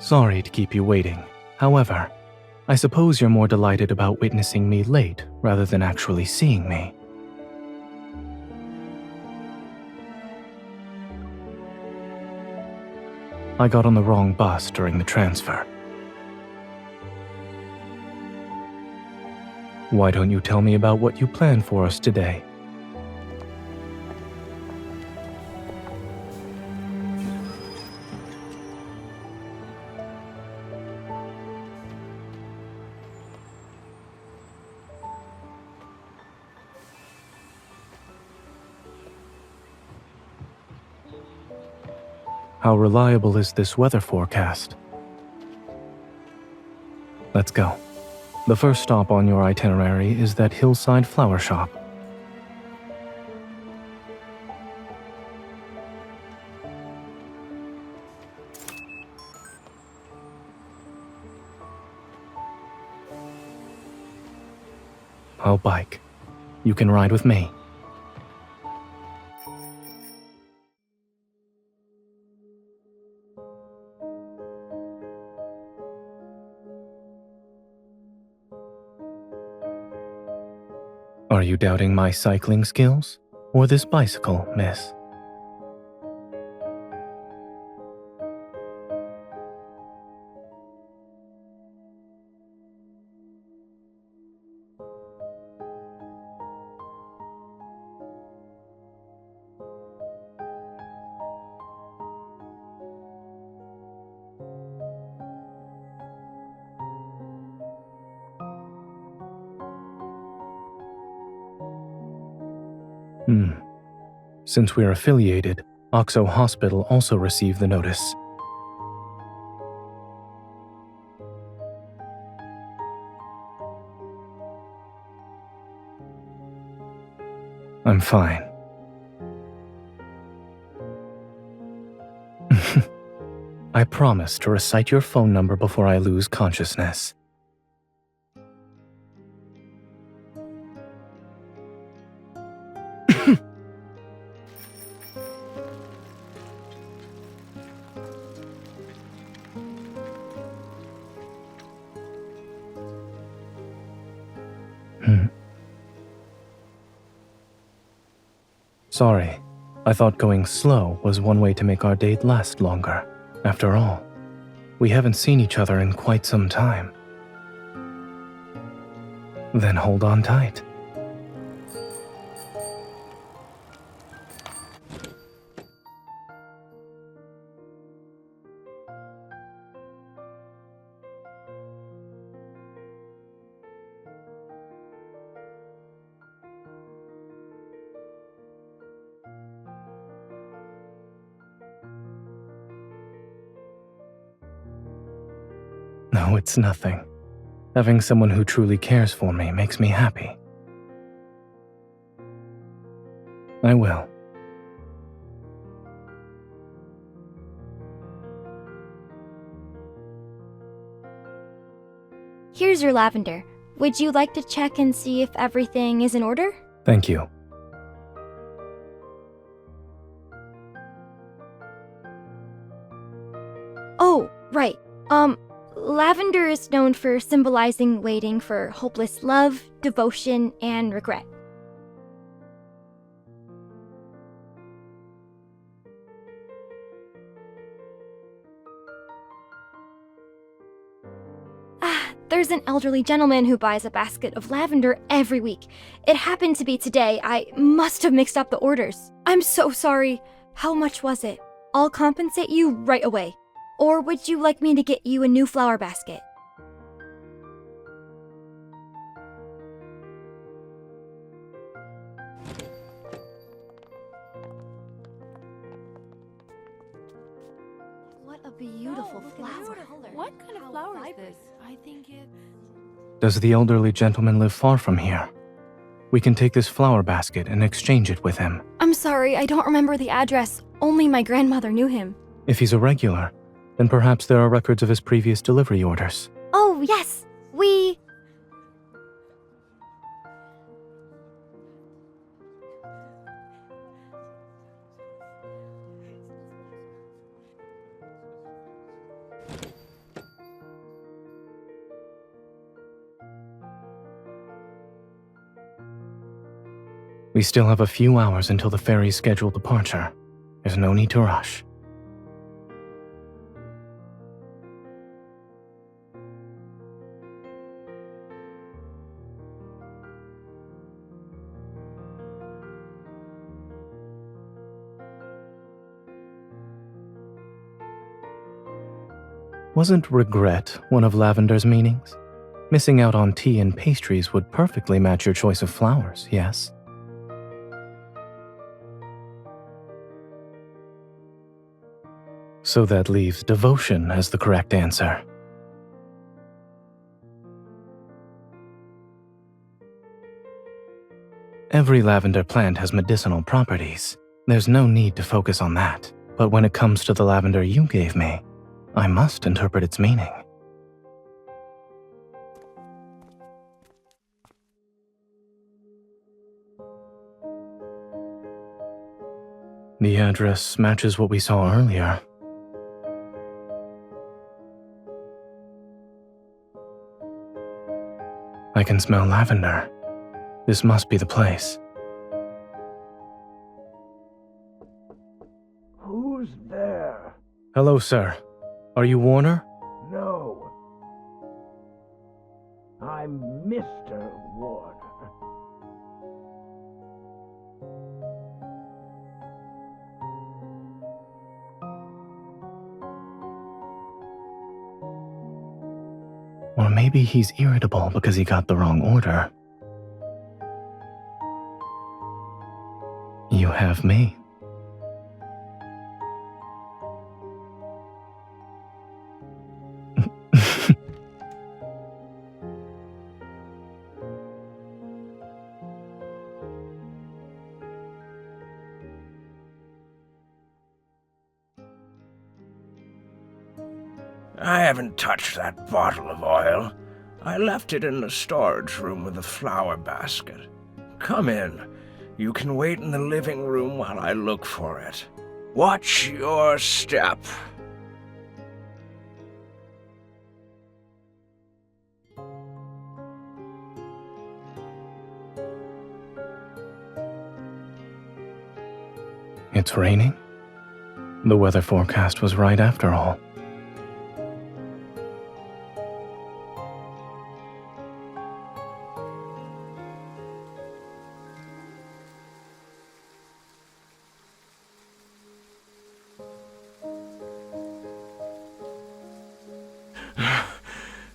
Sorry to keep you waiting. However, I suppose you're more delighted about witnessing me late rather than actually seeing me. I got on the wrong bus during the transfer. Why don't you tell me about what you planned for us today? How reliable is this weather forecast? Let's go. The first stop on your itinerary is that hillside flower shop. I'll bike. You can ride with me. Are you doubting my cycling skills? Or this bicycle, miss? Since we're affiliated, Oxo Hospital also received the notice. I'm fine. I promise to recite your phone number before I lose consciousness. Sorry, I thought going slow was one way to make our date last longer. After all, we haven't seen each other in quite some time. Then hold on tight. No, it's nothing. Having someone who truly cares for me makes me happy. I will. Here's your lavender. Would you like to check and see if everything is in order? Thank you. Oh, right. Lavender is known for symbolizing waiting for hopeless love, devotion, and regret. There's an elderly gentleman who buys a basket of lavender every week. It happened to be today. I must have mixed up the orders. I'm so sorry. How much was it? I'll compensate you right away. Or would you like me to get you a new flower basket? What a beautiful flower. What kind of flower is this? I think it's... Does the elderly gentleman live far from here? We can take this flower basket and exchange it with him. I'm sorry, I don't remember the address. Only my grandmother knew him. If he's a regular, then perhaps there are records of his previous delivery orders. Oh, yes. We... We still have a few hours until the ferry's scheduled departure. There's no need to rush. Wasn't regret one of Lavender's meanings? Missing out on tea and pastries would perfectly match your choice of flowers, yes? So that leaves devotion as the correct answer. Every lavender plant has medicinal properties. There's no need to focus on that. But when it comes to the lavender you gave me, I must interpret its meaning. The address matches what we saw earlier. I can smell lavender. This must be the place. Who's there? Hello, sir. Are you Warner? No. I'm Mr. Warner. Or maybe he's irritable because he got the wrong order. You have me. I haven't touched that bottle of oil. I left it in the storage room with the flower basket. Come in. You can wait in the living room while I look for it. Watch your step. It's raining? The weather forecast was right after all.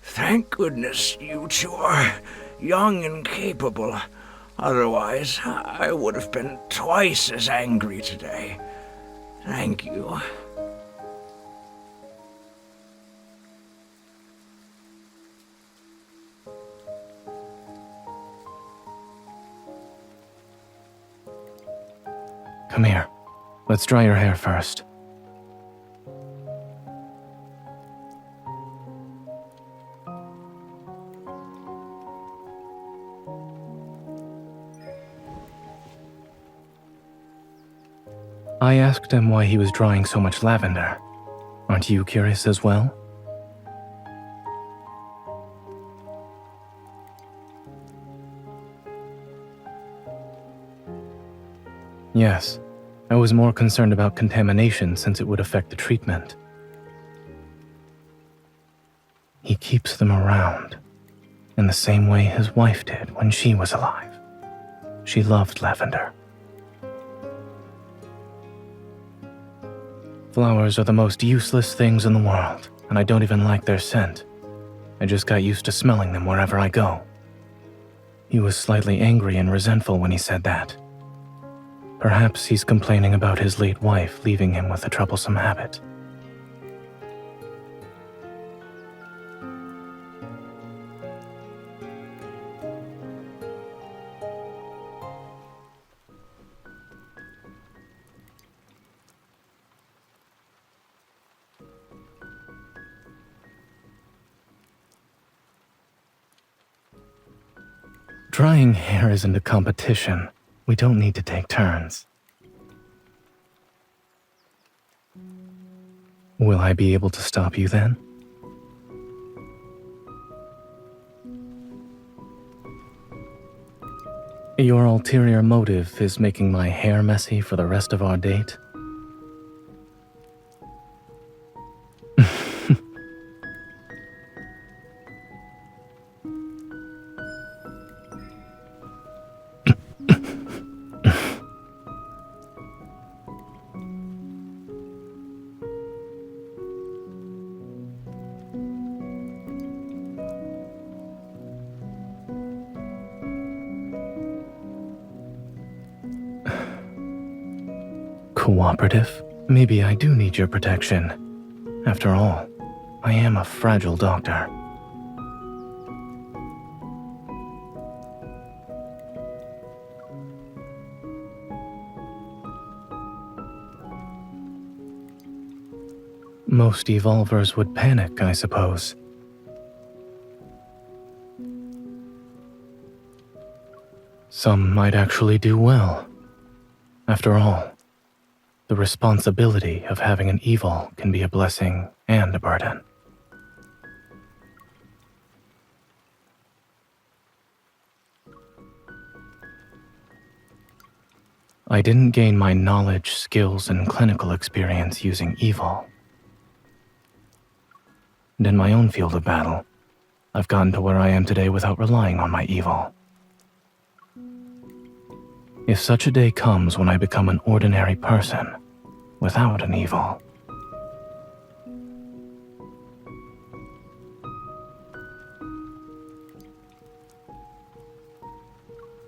Thank goodness you two are young and capable. Otherwise, I would have been twice as angry today. Thank you. Come here. Let's dry your hair first. I asked him why he was drying so much lavender. Aren't you curious as well? Yes, I was more concerned about contamination since it would affect the treatment. He keeps them around, in the same way his wife did when she was alive. She loved lavender. Flowers are the most useless things in the world, and I don't even like their scent. I just got used to smelling them wherever I go. He was slightly angry and resentful when he said that. Perhaps he's complaining about his late wife leaving him with a troublesome habit. Drying hair isn't a competition. We don't need to take turns. Will I be able to stop you then? Your ulterior motive is making my hair messy for the rest of our date? Cooperative? Maybe I do need your protection. After all, I am a fragile doctor. Most evolvers would panic, I suppose. Some might actually do well. After all, the responsibility of having an evil can be a blessing and a burden. I didn't gain my knowledge, skills, and clinical experience using evil. And in my own field of battle, I've gotten to where I am today without relying on my evil. If such a day comes when I become an ordinary person, without an evil,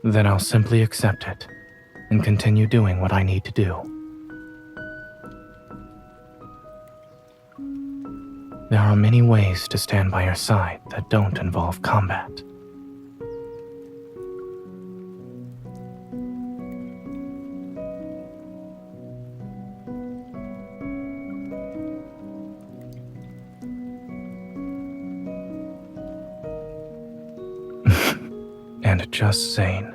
then I'll simply accept it and continue doing what I need to do. There are many ways to stand by your side that don't involve combat. And just Zayne.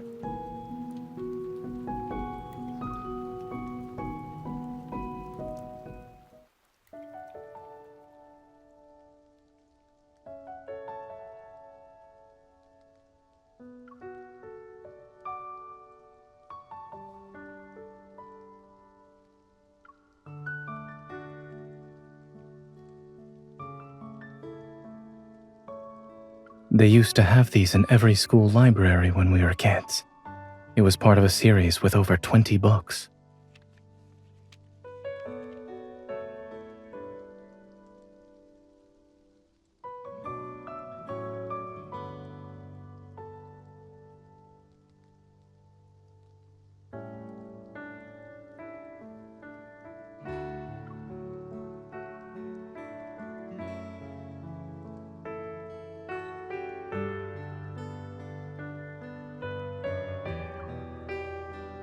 They used to have these in every school library when we were kids. It was part of a series with over 20 books.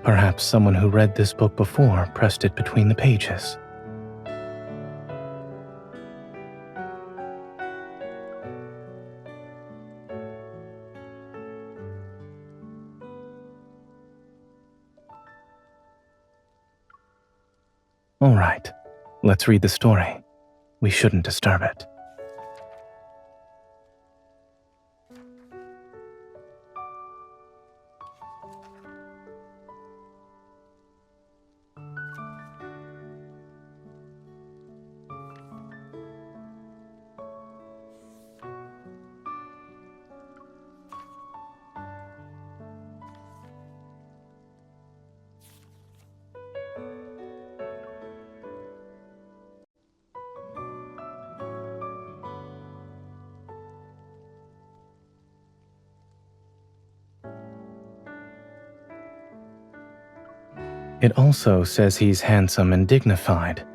Perhaps someone who read this book before pressed it between the pages. All right, let's read the story. We shouldn't disturb it. It also says he's handsome and dignified.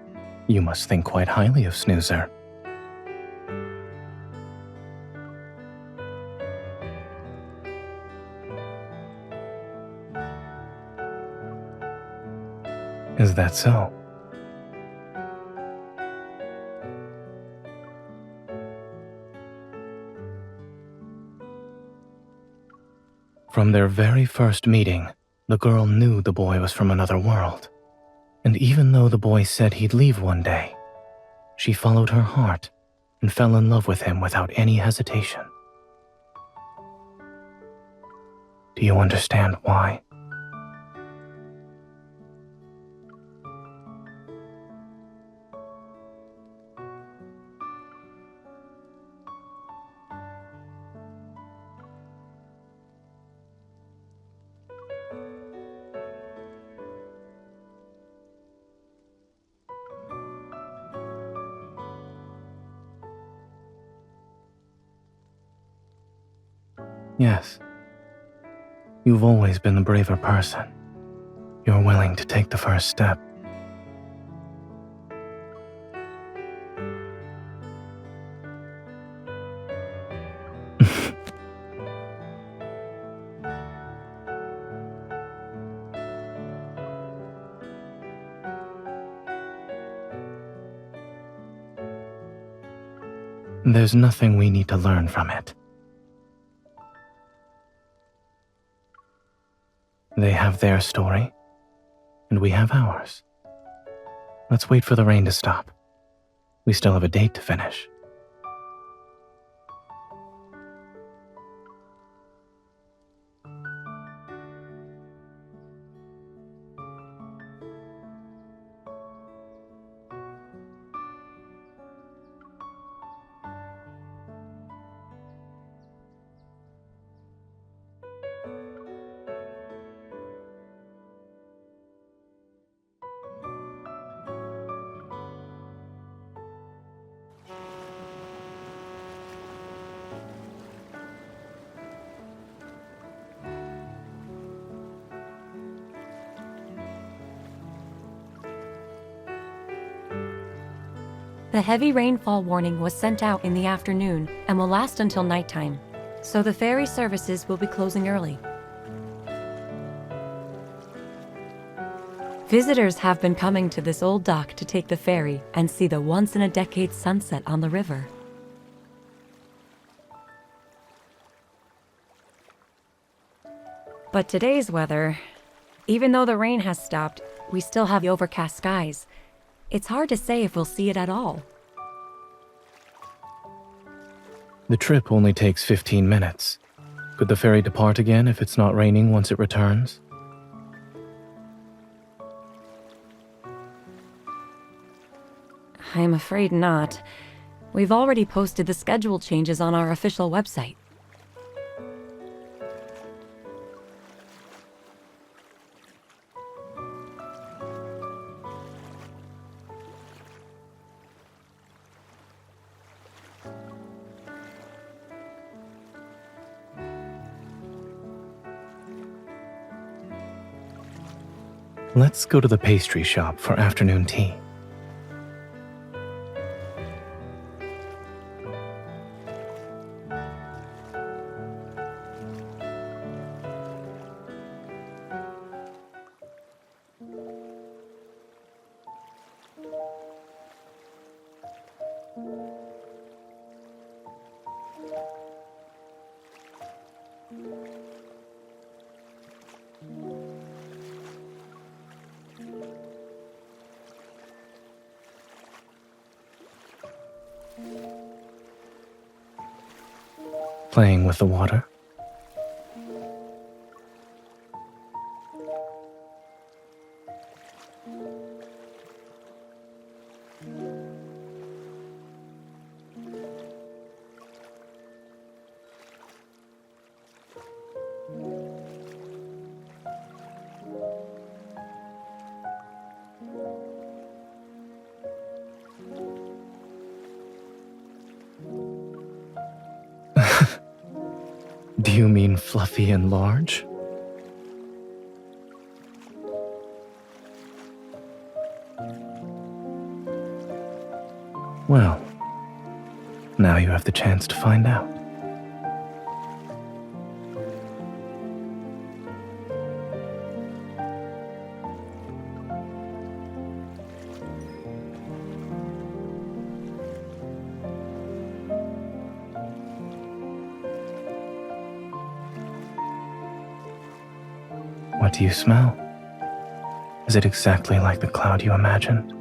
You must think quite highly of Snoozer. Is that so? From their very first meeting, the girl knew the boy was from another world. And even though the boy said he'd leave one day, she followed her heart and fell in love with him without any hesitation. Do you understand why? Yes. You've always been the braver person. You're willing to take the first step. There's nothing we need to learn from it. They have their story, and we have ours. Let's wait for the rain to stop. We still have a date to finish. The heavy rainfall warning was sent out in the afternoon and will last until nighttime, so the ferry services will be closing early. Visitors have been coming to this old dock to take the ferry and see the once-in-a-decade sunset on the river. But today's weather, even though the rain has stopped, we still have overcast skies. It's hard to say if we'll see it at all. The trip only takes 15 minutes. Could the ferry depart again if it's not raining once it returns? I'm afraid not. We've already posted the schedule changes on our official website. Let's go to the pastry shop for afternoon tea. Playing with the water? Do you mean fluffy and large? Well, now you have the chance to find out. What do you smell? Is it exactly like the cloud you imagined?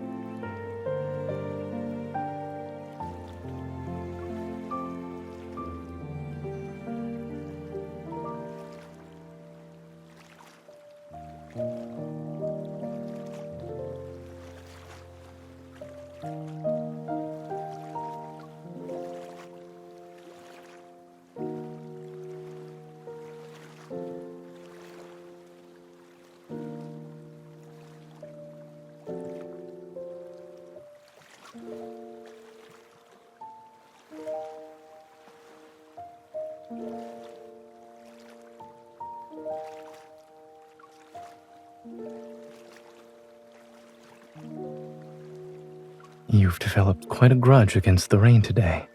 You've developed quite a grudge against the rain today.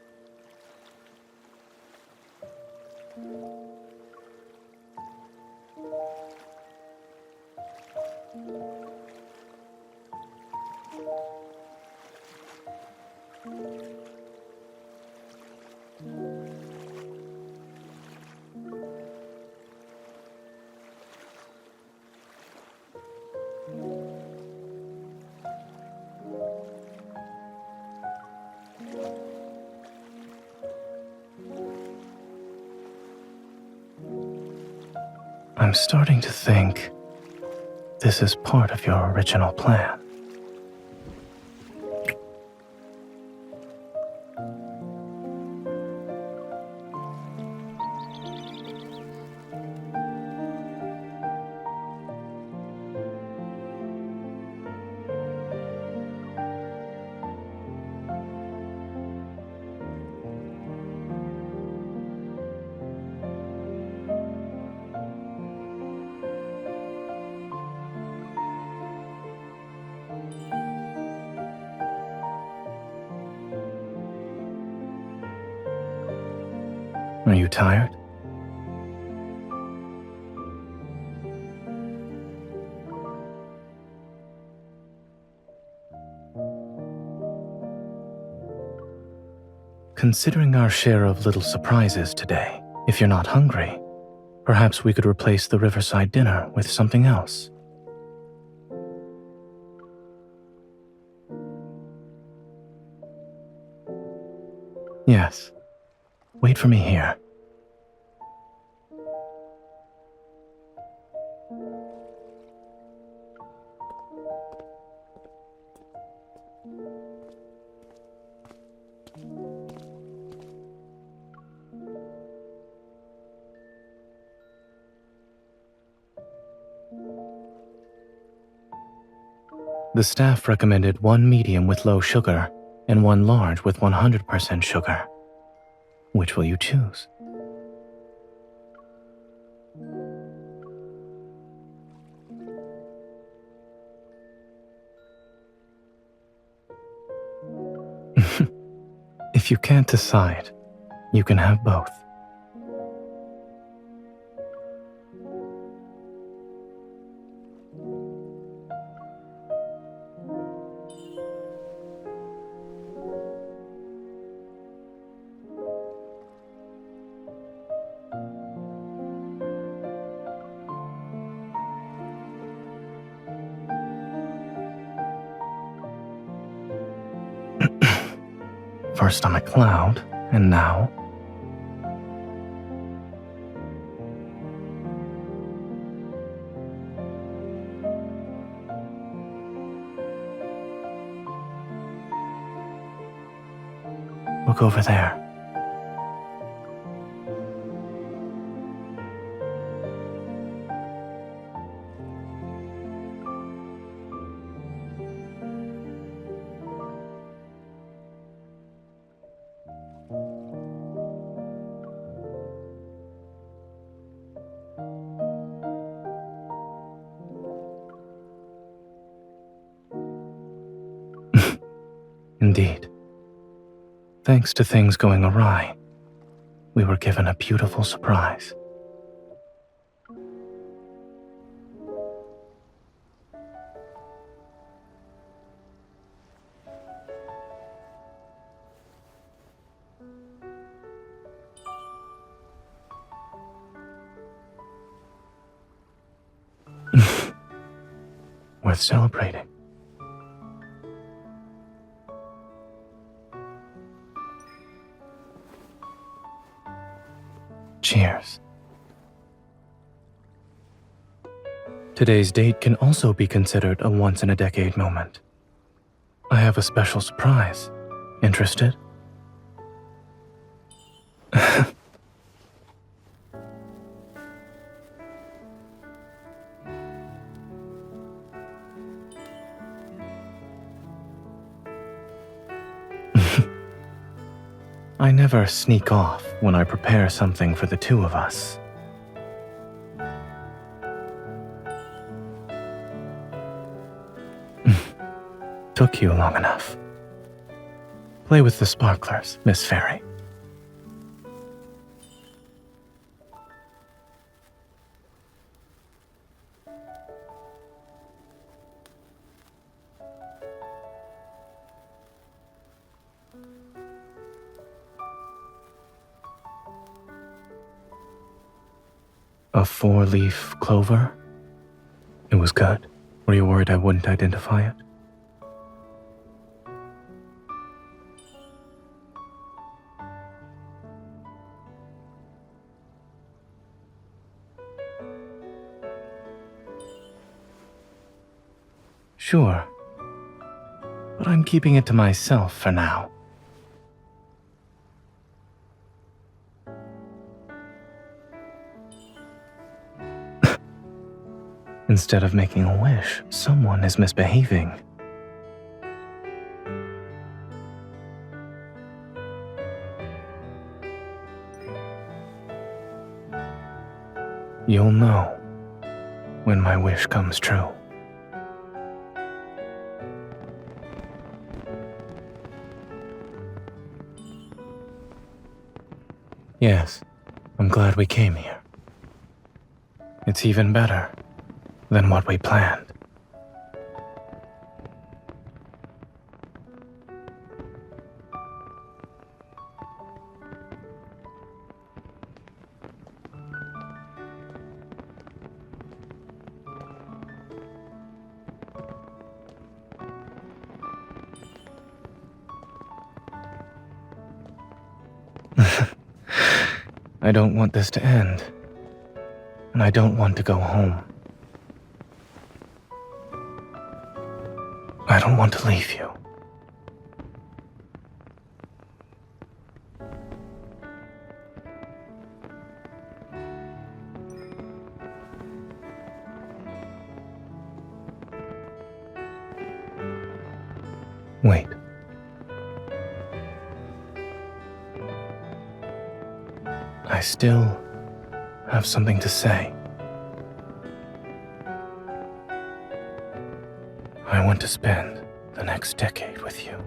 I'm starting to think this is part of your original plan. Are you tired? Considering our share of little surprises today, if you're not hungry, perhaps we could replace the riverside dinner with something else. Yes. Wait for me here. The staff recommended one medium with low sugar and one large with 100% sugar. Which will you choose? If you can't decide, you can have both. First I'm a cloud, and now... Look over there. Indeed. Thanks to things going awry, we were given a beautiful surprise. Worth celebrating. Cheers. Today's date can also be considered a once-in-a-decade moment. I have a special surprise. Interested? I never sneak off when I prepare something for the two of us. took you long enough. Play with the sparklers, Miss Fairy. A 4-leaf clover? It was good. Were you worried I wouldn't identify it? Sure. But I'm keeping it to myself for now. Instead of making a wish, someone is misbehaving. You'll know when my wish comes true. Yes, I'm glad we came here. It's even better than what we planned. I don't want this to end, and I don't want to go home. I don't want to leave you. Wait. I still have something to say. I want to spend the next decade with you.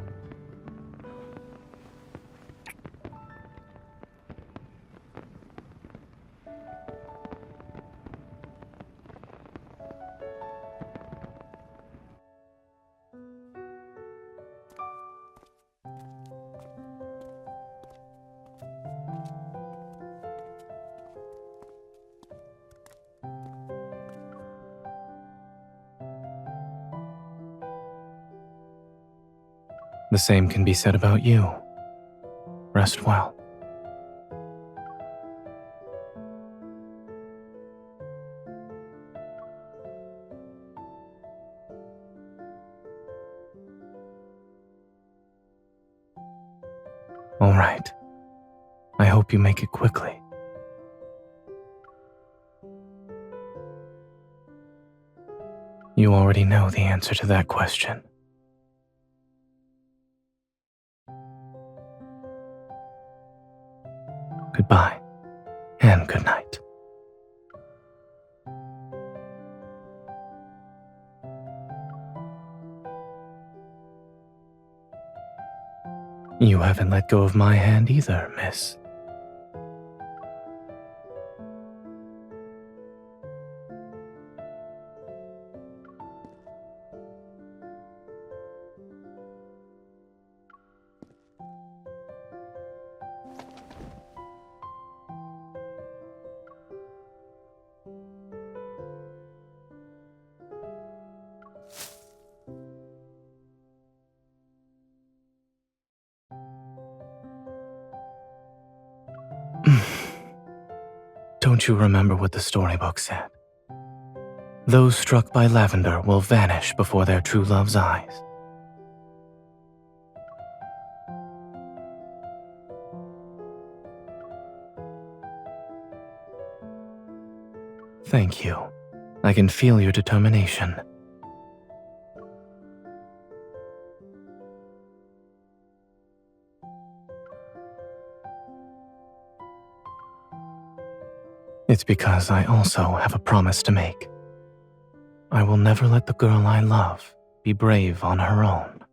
The same can be said about you. Rest well. All right. I hope you make it quickly. You already know the answer to that question. Goodbye, and good night. You haven't let go of my hand either, miss. Don't you remember what the storybook said? Those struck by lavender will vanish before their true love's eyes. Thank you. I can feel your determination. It's because I also have a promise to make. I will never let the girl I love be brave on her own.